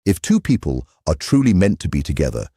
If two people are truly meant to be together,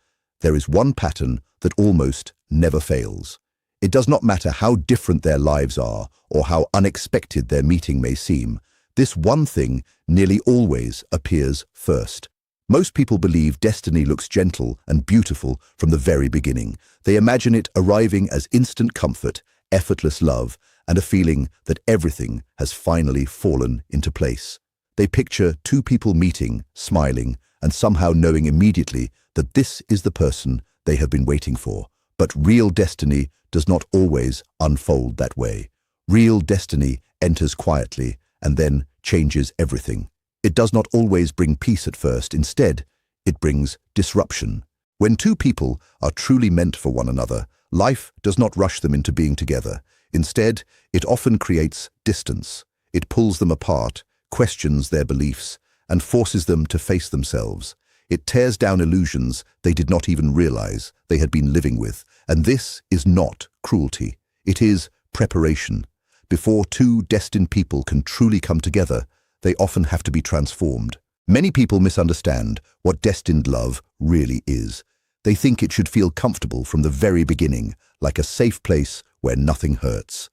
there is one pattern that almost never fails. It does not matter how different their lives are or how unexpected their meeting may seem. This one thing nearly always appears first. Most people believe destiny looks gentle and beautiful from the very beginning. They imagine it arriving as instant comfort, effortless love, and a feeling that everything has finally fallen into place. They picture two people meeting, smiling, and somehow knowing immediately that this is the person they have been waiting for. But real destiny does not always unfold that way. Real destiny enters quietly and then changes everything. It does not always bring peace at first. Instead, it brings disruption. When two people are truly meant for one another, life does not rush them into being together. Instead, it often creates distance. It pulls them apart, questions their beliefs, and forces them to face themselves. It tears down illusions they did not even realize they had been living with. And this is not cruelty. It is preparation. Before two destined people can truly come together, they often have to be transformed. Many people misunderstand what destined love really is. They think it should feel comfortable from the very beginning, like a safe place where nothing hurts.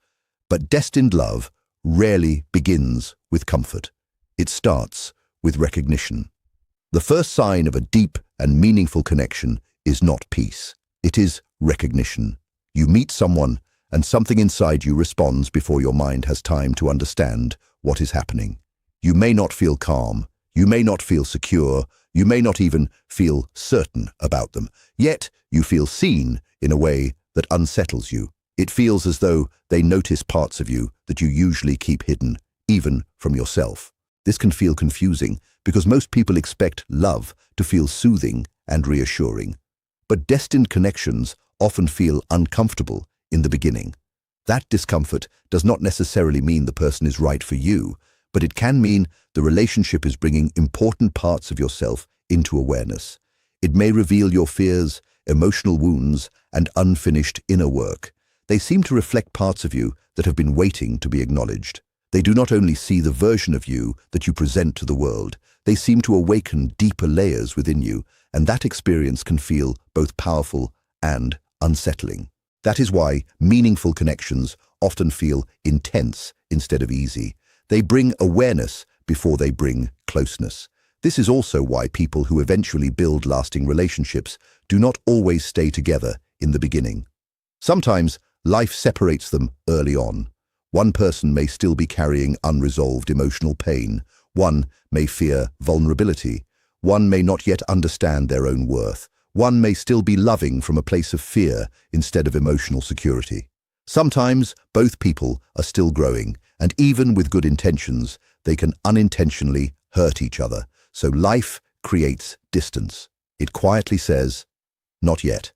But destined love rarely begins with comfort. It starts with recognition. The first sign of a deep and meaningful connection is not peace. It is recognition. You meet someone, and something inside you responds before your mind has time to understand what is happening. You may not feel calm, you may not feel secure, you may not even feel certain about them, yet you feel seen in a way that unsettles you. It feels as though they notice parts of you that you usually keep hidden, even from yourself. This can feel confusing because most people expect love to feel soothing and reassuring. But destined connections often feel uncomfortable in the beginning. That discomfort does not necessarily mean the person is right for you, but it can mean the relationship is bringing important parts of yourself into awareness. It may reveal your fears, emotional wounds, and unfinished inner work. They seem to reflect parts of you that have been waiting to be acknowledged. They do not only see the version of you that you present to the world, they seem to awaken deeper layers within you, and that experience can feel both powerful and unsettling. That is why meaningful connections often feel intense instead of easy. They bring awareness before they bring closeness. This is also why people who eventually build lasting relationships do not always stay together in the beginning. Sometimes life separates them early on. One person may still be carrying unresolved emotional pain. One may fear vulnerability. One may not yet understand their own worth. One may still be loving from a place of fear instead of emotional security. Sometimes both people are still growing, and even with good intentions, they can unintentionally hurt each other. So life creates distance. It quietly says, "Not yet."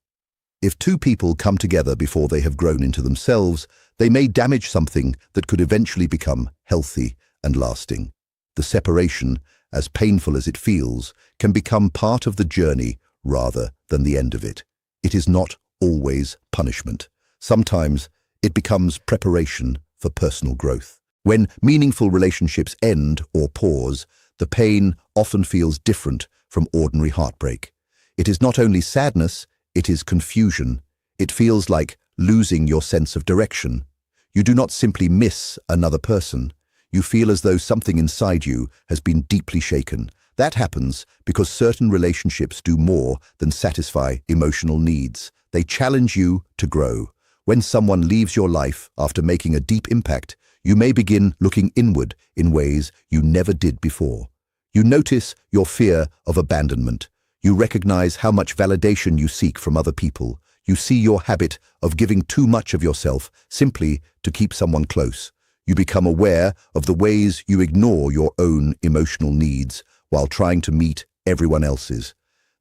If two people come together before they have grown into themselves, they may damage something that could eventually become healthy and lasting. The separation, as painful as it feels, can become part of the journey rather than the end of it. It is not always punishment. Sometimes it becomes preparation for personal growth. When meaningful relationships end or pause, the pain often feels different from ordinary heartbreak. It is not only sadness, it is confusion. It feels like losing your sense of direction. You do not simply miss another person. You feel as though something inside you has been deeply shaken. That happens because certain relationships do more than satisfy emotional needs. They challenge you to grow. When someone leaves your life after making a deep impact, you may begin looking inward in ways you never did before. You notice your fear of abandonment. You recognize how much validation you seek from other people. You see your habit of giving too much of yourself simply to keep someone close. You become aware of the ways you ignore your own emotional needs while trying to meet everyone else's.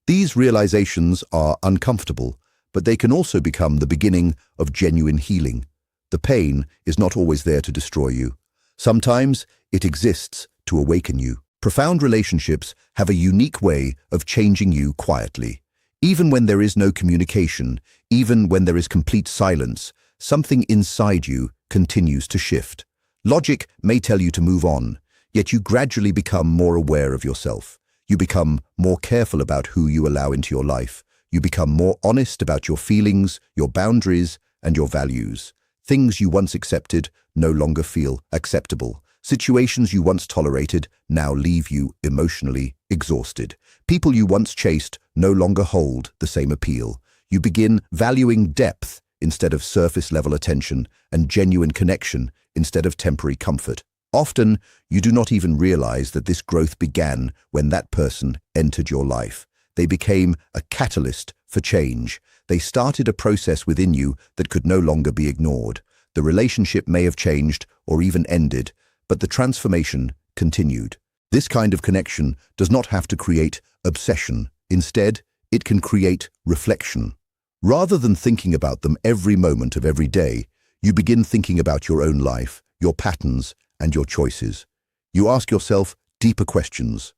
These realizations are uncomfortable, but they can also become the beginning of genuine healing. The pain is not always there to destroy you. Sometimes it exists to awaken you. Profound relationships have a unique way of changing you quietly. Even when there is no communication, even when there is complete silence, something inside you continues to shift. Logic may tell you to move on, yet you gradually become more aware of yourself. You become more careful about who you allow into your life. You become more honest about your feelings, your boundaries, and your values. Things you once accepted no longer feel acceptable. Situations you once tolerated now leave you emotionally exhausted. People you once chased no longer hold the same appeal. You begin valuing depth instead of surface-level attention and genuine connection instead of temporary comfort. Often, you do not even realize that this growth began when that person entered your life. They became a catalyst for change. They started a process within you that could no longer be ignored. The relationship may have changed or even ended, but the transformation continued. This kind of connection does not have to create obsession. Instead, it can create reflection. Rather than thinking about them every moment of every day, you begin thinking about your own life, your patterns, and your choices. You ask yourself deeper questions.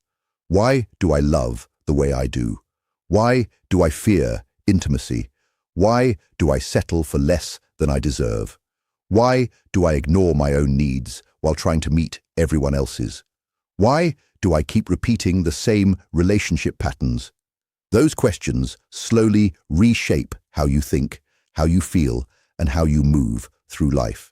Why do I love the way I do? Why do I fear intimacy? Why do I settle for less than I deserve? Why do I ignore my own needs while trying to meet everyone else's? Why do I keep repeating the same relationship patterns? Those questions slowly reshape how you think, how you feel, and how you move through life.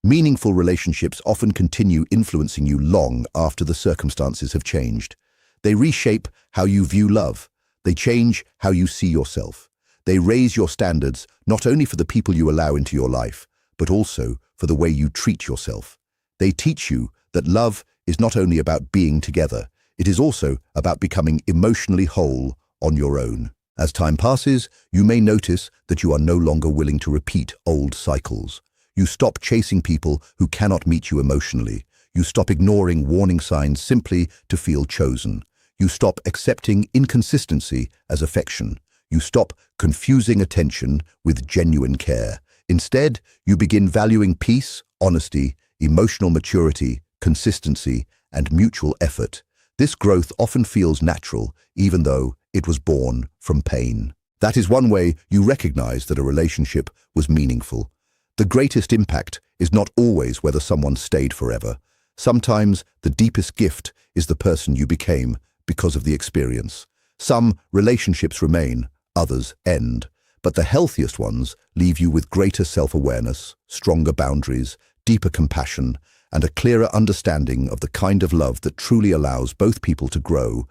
Meaningful relationships often continue influencing you long after the circumstances have changed. They reshape how you view love. They change how you see yourself. They raise your standards not only for the people you allow into your life, but also for the way you treat yourself. They teach you that love is not only about being together, it is also about becoming emotionally whole on your own. As time passes, you may notice that you are no longer willing to repeat old cycles. You stop chasing people who cannot meet you emotionally. You stop ignoring warning signs simply to feel chosen. You stop accepting inconsistency as affection. You stop confusing attention with genuine care. Instead, you begin valuing peace, honesty, emotional maturity, consistency, and mutual effort. This growth often feels natural, even though it was born from pain. That is one way you recognize that a relationship was meaningful. The greatest impact is not always whether someone stayed forever. Sometimes the deepest gift is the person you became because of the experience. Some relationships remain, others end, but the healthiest ones leave you with greater self-awareness, stronger boundaries, deeper compassion, and a clearer understanding of the kind of love that truly allows both people to grow.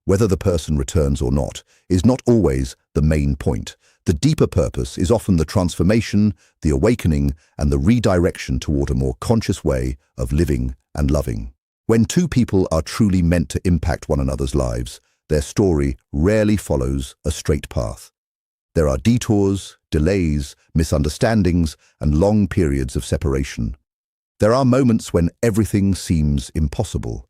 Whether the person returns or not is not always the main point. The deeper purpose is often the transformation, the awakening, and the redirection toward a more conscious way of living and loving. When two people are truly meant to impact one another's lives, their story rarely follows a straight path. There are detours, delays, misunderstandings, and long periods of separation. There are moments when everything seems impossible.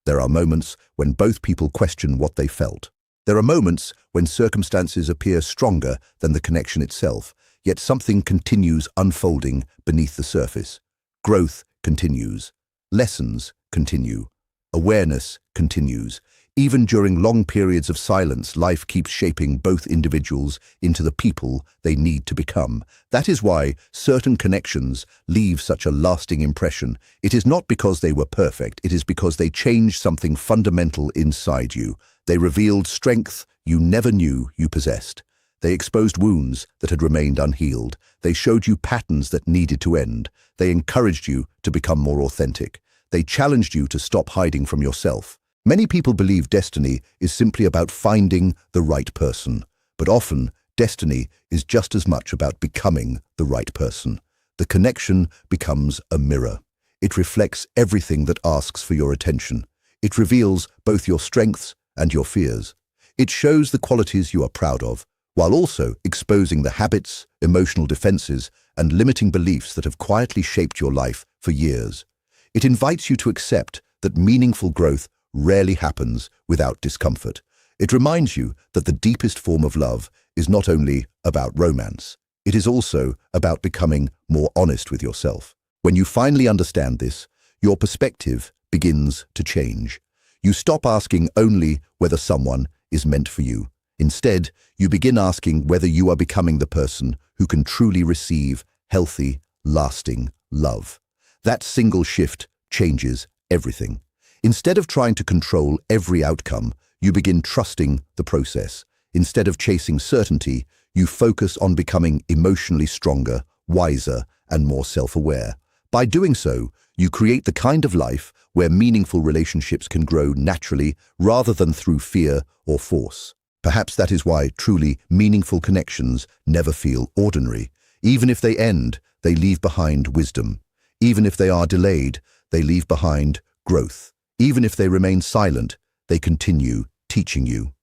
There are moments when both people question what they felt. There are moments when circumstances appear stronger than the connection itself, yet something continues unfolding beneath the surface. Growth continues. Lessons continue. Awareness continues. Even during long periods of silence, life keeps shaping both individuals into the people they need to become. That is why certain connections leave such a lasting impression. It is not because they were perfect, it is because they changed something fundamental inside you. They revealed strength you never knew you possessed. They exposed wounds that had remained unhealed. They showed you patterns that needed to end. They encouraged you to become more authentic. They challenged you to stop hiding from yourself. Many people believe destiny is simply about finding the right person, but often destiny is just as much about becoming the right person. The connection becomes a mirror. It reflects everything that asks for your attention. It reveals both your strengths and your fears. It shows the qualities you are proud of, while also exposing the habits, emotional defenses, and limiting beliefs that have quietly shaped your life for years. It invites you to accept that meaningful growth rarely happens without discomfort. It reminds you that the deepest form of love is not only about romance, it is also about becoming more honest with yourself. When you finally understand this, your perspective begins to change. You stop asking only whether someone is meant for you. Instead, you begin asking whether you are becoming the person who can truly receive healthy, lasting love. That single shift changes everything. Instead of trying to control every outcome, you begin trusting the process. Instead of chasing certainty, you focus on becoming emotionally stronger, wiser, and more self-aware. By doing so, you create the kind of life where meaningful relationships can grow naturally rather than through fear or force. Perhaps that is why truly meaningful connections never feel ordinary. Even if they end, they leave behind wisdom. Even if they are delayed, they leave behind growth. Even if they remain silent, they continue teaching you.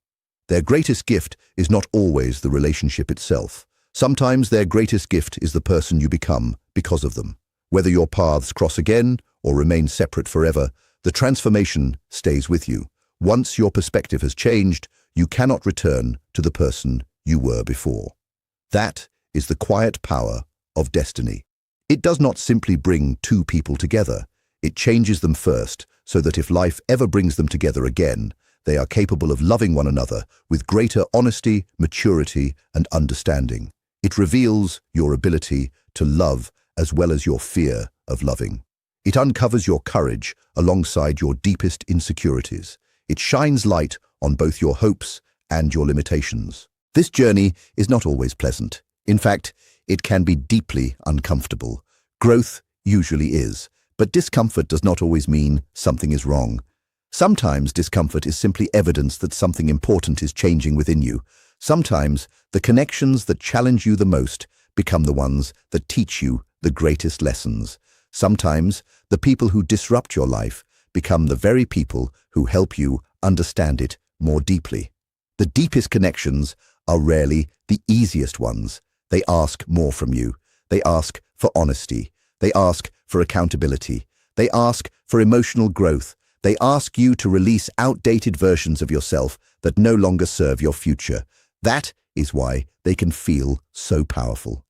Their greatest gift is not always the relationship itself. Sometimes their greatest gift is the person you become because of them. Whether your paths cross again or remain separate forever, the transformation stays with you. Once your perspective has changed, you cannot return to the person you were before. That is the quiet power of destiny. It does not simply bring two people together. It changes them first, so that if life ever brings them together again, they are capable of loving one another with greater honesty, maturity, and understanding. It reveals your ability to love as well as your fear of loving. It uncovers your courage alongside your deepest insecurities. It shines light on both your hopes and your limitations. This journey is not always pleasant. In fact, it can be deeply uncomfortable. Growth usually is, but discomfort does not always mean something is wrong. Sometimes discomfort is simply evidence that something important is changing within you. Sometimes the connections that challenge you the most become the ones that teach you the greatest lessons. Sometimes the people who disrupt your life become the very people who help you understand it more deeply. The deepest connections are rarely the easiest ones. They ask more from you. They ask for honesty. They ask for accountability. They ask for emotional growth. They ask you to release outdated versions of yourself that no longer serve your future. That is why they can feel so powerful.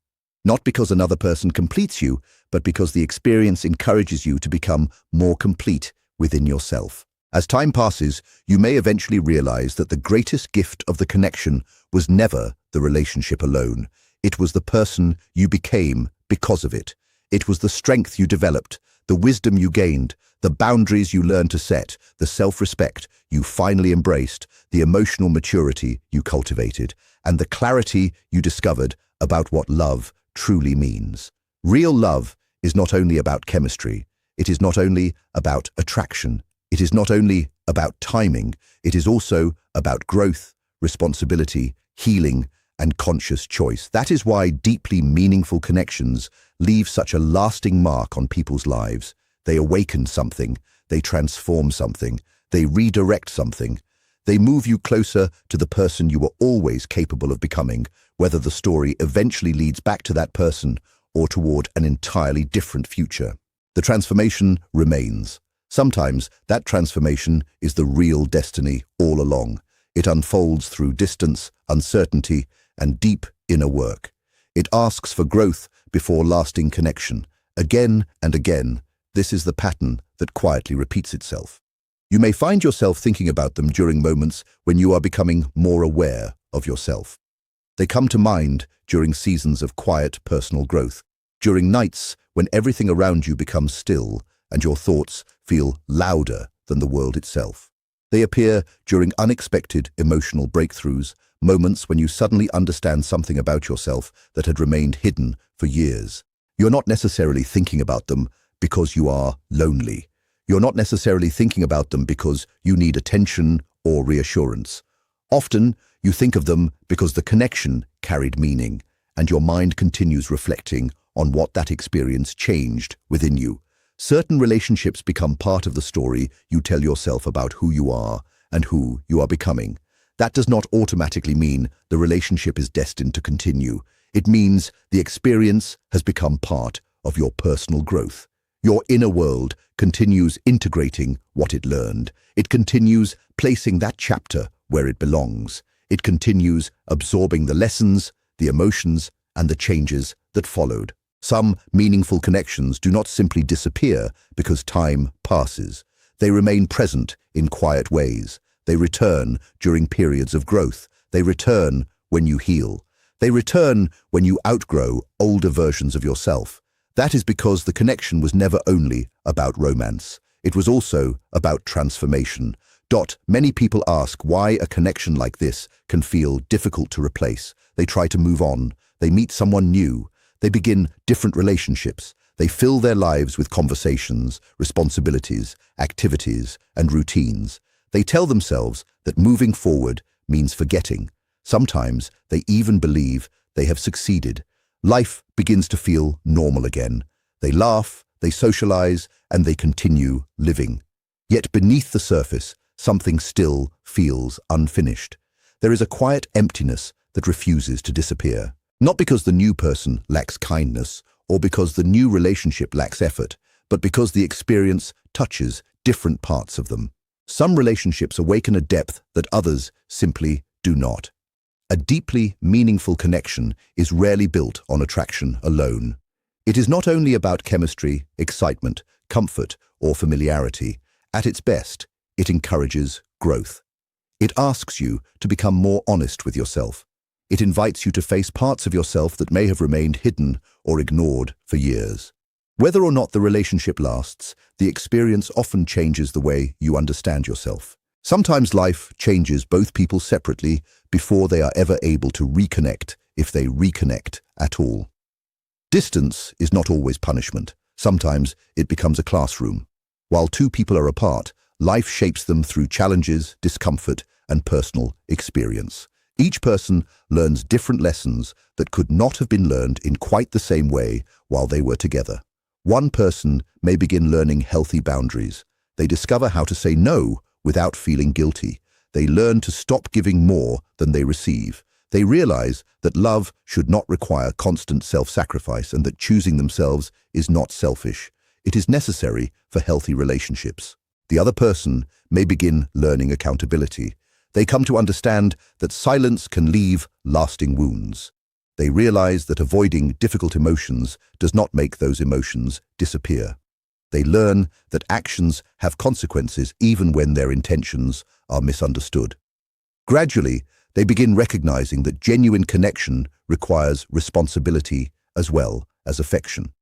Not because another person completes you, but because the experience encourages you to become more complete within yourself. As time passes, you may eventually realize that the greatest gift of the connection was never the relationship alone. It was the person you became because of it. It was the strength you developed, the wisdom you gained, the boundaries you learned to set, the self-respect you finally embraced, the emotional maturity you cultivated, and the clarity you discovered about what love truly means. Real love is not only about chemistry. It is not only about attraction. It is not only about timing. It is also about growth, responsibility, healing, and conscious choice. That is why deeply meaningful connections leave such a lasting mark on people's lives. They awaken something, they transform something, they redirect something. They move you closer to the person you were always capable of becoming, whether the story eventually leads back to that person or toward an entirely different future. The transformation remains. Sometimes that transformation is the real destiny all along. It unfolds through distance, uncertainty, and deep inner work. It asks for growth before lasting connection. Again and again, this is the pattern that quietly repeats itself. You may find yourself thinking about them during moments when you are becoming more aware of yourself. They come to mind during seasons of quiet personal growth, during nights when everything around you becomes still and your thoughts feel louder than the world itself. They appear during unexpected emotional breakthroughs, moments when you suddenly understand something about yourself that had remained hidden for years. You're not necessarily thinking about them because you are lonely. You're not necessarily thinking about them because you need attention or reassurance. Often, you think of them because the connection carried meaning, and your mind continues reflecting on what that experience changed within you. Certain relationships become part of the story you tell yourself about who you are and who you are becoming. That does not automatically mean the relationship is destined to continue. It means the experience has become part of your personal growth. Your inner world continues integrating what it learned. It continues placing that chapter where it belongs. It continues absorbing the lessons, the emotions, and the changes that followed. Some meaningful connections do not simply disappear because time passes. They remain present in quiet ways. They return during periods of growth. They return when you heal. They return when you outgrow older versions of yourself. That is because the connection was never only about romance. It was also about transformation. Many people ask why a connection like this can feel difficult to replace. They try to move on. They meet someone new. They begin different relationships. They fill their lives with conversations, responsibilities, activities, and routines. They tell themselves that moving forward means forgetting. Sometimes they even believe they have succeeded. Life begins to feel normal again. They laugh, they socialize, and they continue living. Yet beneath the surface, something still feels unfinished. There is a quiet emptiness that refuses to disappear. Not because the new person lacks kindness or because the new relationship lacks effort, but because the experience touches different parts of them. Some relationships awaken a depth that others simply do not. A deeply meaningful connection is rarely built on attraction alone. It is not only about chemistry, excitement, comfort, or familiarity. At its best, it encourages growth. It asks you to become more honest with yourself. It invites you to face parts of yourself that may have remained hidden or ignored for years. Whether or not the relationship lasts, the experience often changes the way you understand yourself. Sometimes life changes both people separately before they are ever able to reconnect, if they reconnect at all. Distance is not always punishment. Sometimes it becomes a classroom. While two people are apart, life shapes them through challenges, discomfort, and personal experience. Each person learns different lessons that could not have been learned in quite the same way while they were together. One person may begin learning healthy boundaries. They discover how to say no without feeling guilty. They learn to stop giving more than they receive. They realize that love should not require constant self-sacrifice and that choosing themselves is not selfish. It is necessary for healthy relationships. The other person may begin learning accountability. They come to understand that silence can leave lasting wounds. They realize that avoiding difficult emotions does not make those emotions disappear. They learn that actions have consequences even when their intentions are misunderstood. Gradually, they begin recognizing that genuine connection requires responsibility as well as affection.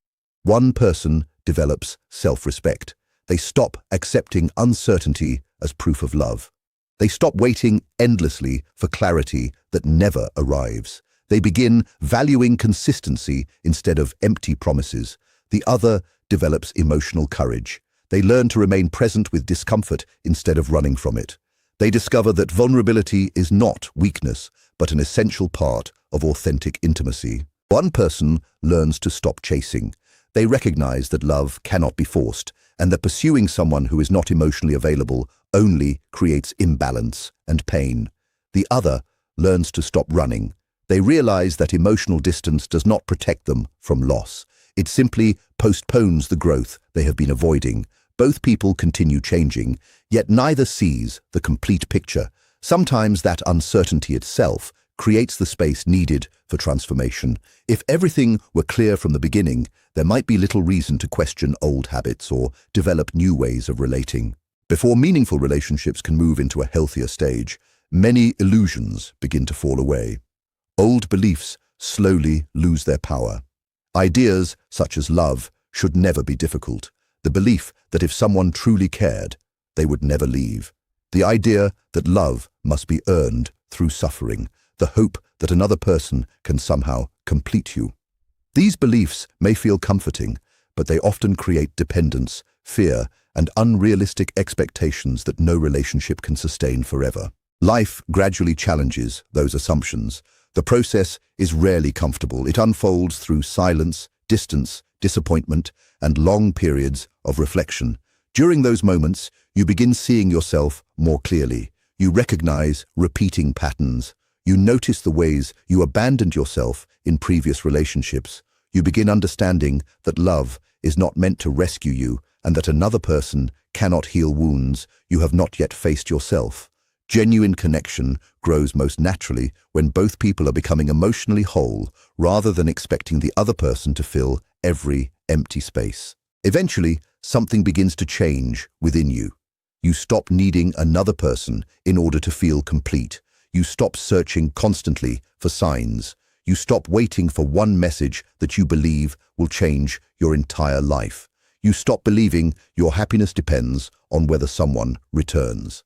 One person develops self-respect. They stop accepting uncertainty as proof of love. They stop waiting endlessly for clarity that never arrives. They begin valuing consistency instead of empty promises. The other develops emotional courage. They learn to remain present with discomfort instead of running from it. They discover that vulnerability is not weakness, but an essential part of authentic intimacy. One person learns to stop chasing. They recognize that love cannot be forced, and that pursuing someone who is not emotionally available only creates imbalance and pain. The other learns to stop running. They realize that emotional distance does not protect them from loss. It simply postpones the growth they have been avoiding. Both people continue changing, yet neither sees the complete picture. Sometimes that uncertainty itself creates the space needed for transformation. If everything were clear from the beginning, there might be little reason to question old habits or develop new ways of relating. Before meaningful relationships can move into a healthier stage, many illusions begin to fall away. Old beliefs slowly lose their power. Ideas such as love should never be difficult. The belief that if someone truly cared, they would never leave. The idea that love must be earned through suffering. The hope that another person can somehow complete you. These beliefs may feel comforting, but they often create dependence, fear, and unrealistic expectations that no relationship can sustain forever. Life gradually challenges those assumptions. The process is rarely comfortable. It unfolds through silence, distance, disappointment, and long periods of reflection. During those moments, you begin seeing yourself more clearly. You recognize repeating patterns. You notice the ways you abandoned yourself in previous relationships. You begin understanding that love is not meant to rescue you and that another person cannot heal wounds you have not yet faced yourself. Genuine connection grows most naturally when both people are becoming emotionally whole rather than expecting the other person to fill every empty space. Eventually, something begins to change within you. You stop needing another person in order to feel complete. You stop searching constantly for signs. You stop waiting for one message that you believe will change your entire life. You stop believing your happiness depends on whether someone returns.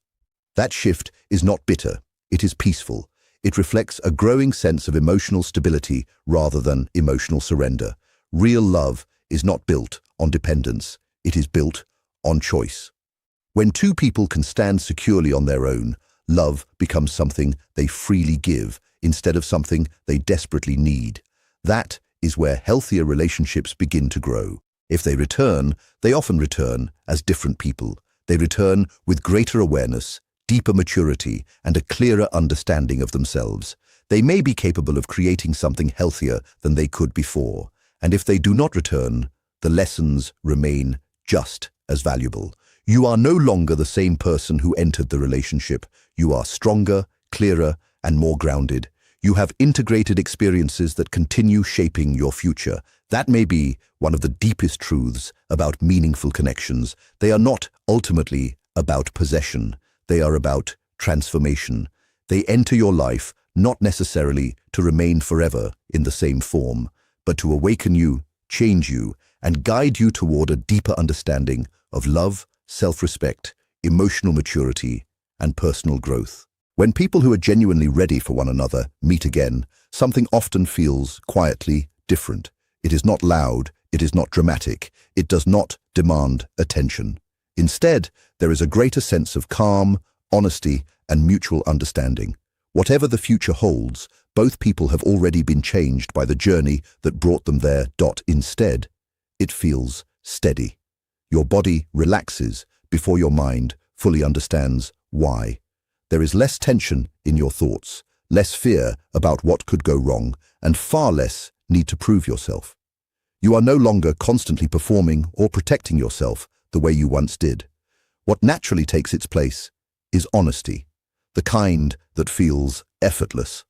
That shift is not bitter, it is peaceful. It reflects a growing sense of emotional stability rather than emotional surrender. Real love is not built on dependence, it is built on choice. When two people can stand securely on their own, love becomes something they freely give instead of something they desperately need. That is where healthier relationships begin to grow. If they return, they often return as different people. They return with greater awareness, deeper maturity, and a clearer understanding of themselves. They may be capable of creating something healthier than they could before. And if they do not return, the lessons remain just as valuable. You are no longer the same person who entered the relationship. You are stronger, clearer, and more grounded. You have integrated experiences that continue shaping your future. That may be one of the deepest truths about meaningful connections. They are not ultimately about possession. They are about transformation. They enter your life not necessarily to remain forever in the same form, but to awaken you, change you, and guide you toward a deeper understanding of love, self-respect, emotional maturity, and personal growth. When people who are genuinely ready for one another meet again, something often feels quietly different. It is not loud, it is not dramatic, it does not demand attention. Instead, there is a greater sense of calm, honesty, and mutual understanding. Whatever the future holds, both people have already been changed by the journey that brought them there. Instead, it feels steady. Your body relaxes before your mind fully understands why. There is less tension in your thoughts, less fear about what could go wrong, and far less need to prove yourself. You are no longer constantly performing or protecting yourself the way you once did. What naturally takes its place is honesty, the kind that feels effortless,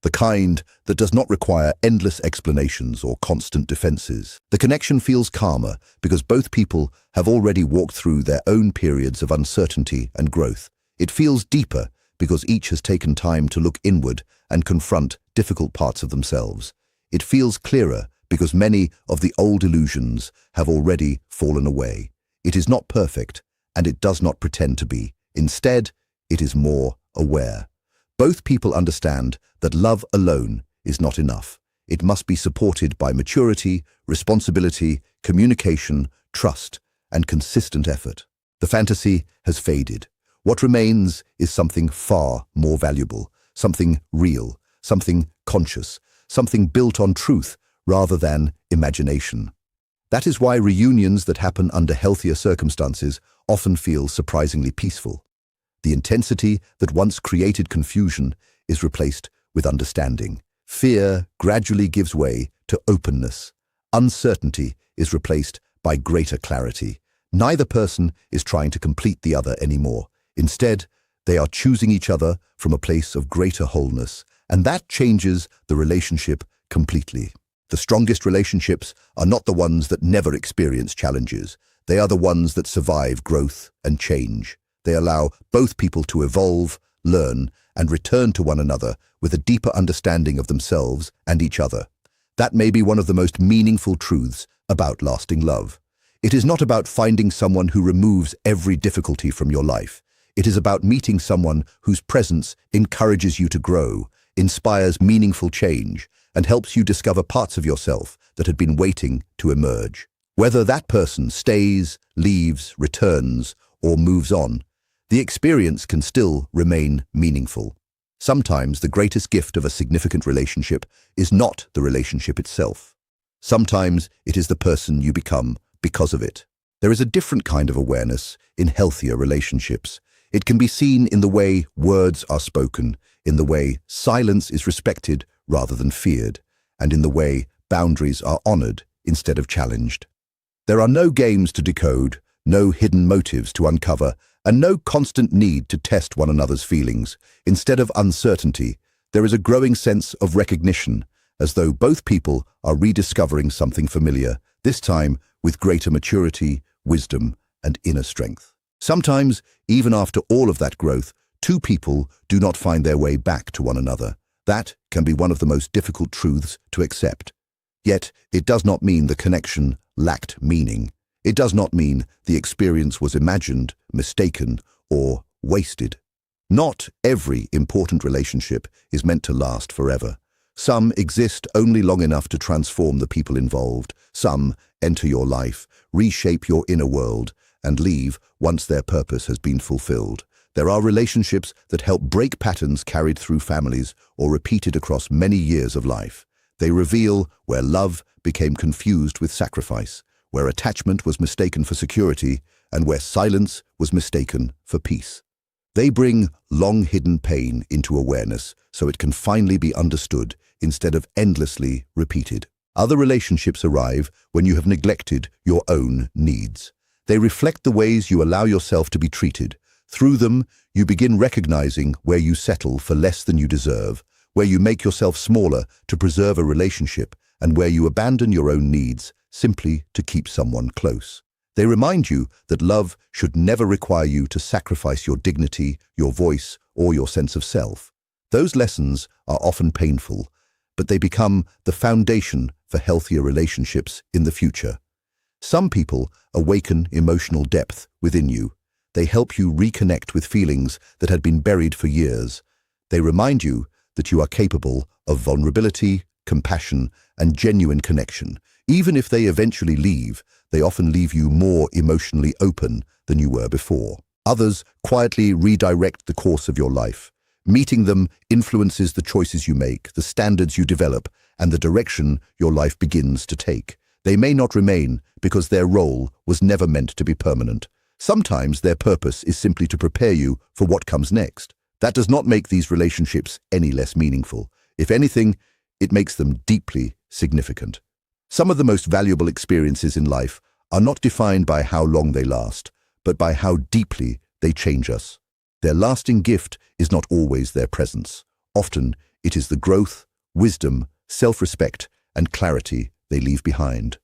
the kind that does not require endless explanations or constant defenses. The connection feels calmer because both people have already walked through their own periods of uncertainty and growth. It feels deeper because each has taken time to look inward and confront difficult parts of themselves. It feels clearer because many of the old illusions have already fallen away. It is not perfect, and it does not pretend to be. Instead, it is more aware. Both people understand that love alone is not enough. It must be supported by maturity, responsibility, communication, trust, and consistent effort. The fantasy has faded. What remains is something far more valuable, something real, something conscious, something built on truth rather than imagination. That is why reunions that happen under healthier circumstances often feel surprisingly peaceful. The intensity that once created confusion is replaced with understanding. Fear gradually gives way to openness. Uncertainty is replaced by greater clarity. Neither person is trying to complete the other anymore. Instead, they are choosing each other from a place of greater wholeness, and that changes the relationship completely. The strongest relationships are not the ones that never experience challenges. They are the ones that survive growth and change. They allow both people to evolve, learn, and return to one another with a deeper understanding of themselves and each other. That may be one of the most meaningful truths about lasting love. It is not about finding someone who removes every difficulty from your life. It is about meeting someone whose presence encourages you to grow, inspires meaningful change, and helps you discover parts of yourself that had been waiting to emerge. Whether that person stays, leaves, returns, or moves on, the experience can still remain meaningful. Sometimes the greatest gift of a significant relationship is not the relationship itself. Sometimes it is the person you become because of it. There is a different kind of awareness in healthier relationships. It can be seen in the way words are spoken, in the way silence is respected rather than feared, and in the way boundaries are honored instead of challenged. There are no games to decode, no hidden motives to uncover, and no constant need to test one another's feelings. Instead of uncertainty, there is a growing sense of recognition, as though both people are rediscovering something familiar, this time with greater maturity, wisdom, and inner strength. Sometimes, even after all of that growth, two people do not find their way back to one another. That can be one of the most difficult truths to accept. Yet, it does not mean the connection lacked meaning. It does not mean the experience was imagined, mistaken, or wasted. Not every important relationship is meant to last forever. Some exist only long enough to transform the people involved. Some enter your life, reshape your inner world, and leave once their purpose has been fulfilled. There are relationships that help break patterns carried through families or repeated across many years of life. They reveal where love became confused with sacrifice, where attachment was mistaken for security, and where silence was mistaken for peace. They bring long-hidden pain into awareness so it can finally be understood instead of endlessly repeated. Other relationships arrive when you have neglected your own needs. They reflect the ways you allow yourself to be treated. Through them, you begin recognizing where you settle for less than you deserve, where you make yourself smaller to preserve a relationship, and where you abandon your own needs simply to keep someone close. They remind you that love should never require you to sacrifice your dignity, your voice, or your sense of self. Those lessons are often painful, but they become the foundation for healthier relationships in the future. Some people awaken emotional depth within you. They help you reconnect with feelings that had been buried for years. They remind you that you are capable of vulnerability, compassion, and genuine connection. Even if they eventually leave, they often leave you more emotionally open than you were before. Others quietly redirect the course of your life. Meeting them influences the choices you make, the standards you develop, and the direction your life begins to take. They may not remain because their role was never meant to be permanent. Sometimes their purpose is simply to prepare you for what comes next. That does not make these relationships any less meaningful. If anything, it makes them deeply significant. Some of the most valuable experiences in life are not defined by how long they last, but by how deeply they change us. Their lasting gift is not always their presence. Often, it is the growth, wisdom, self-respect, and clarity they leave behind.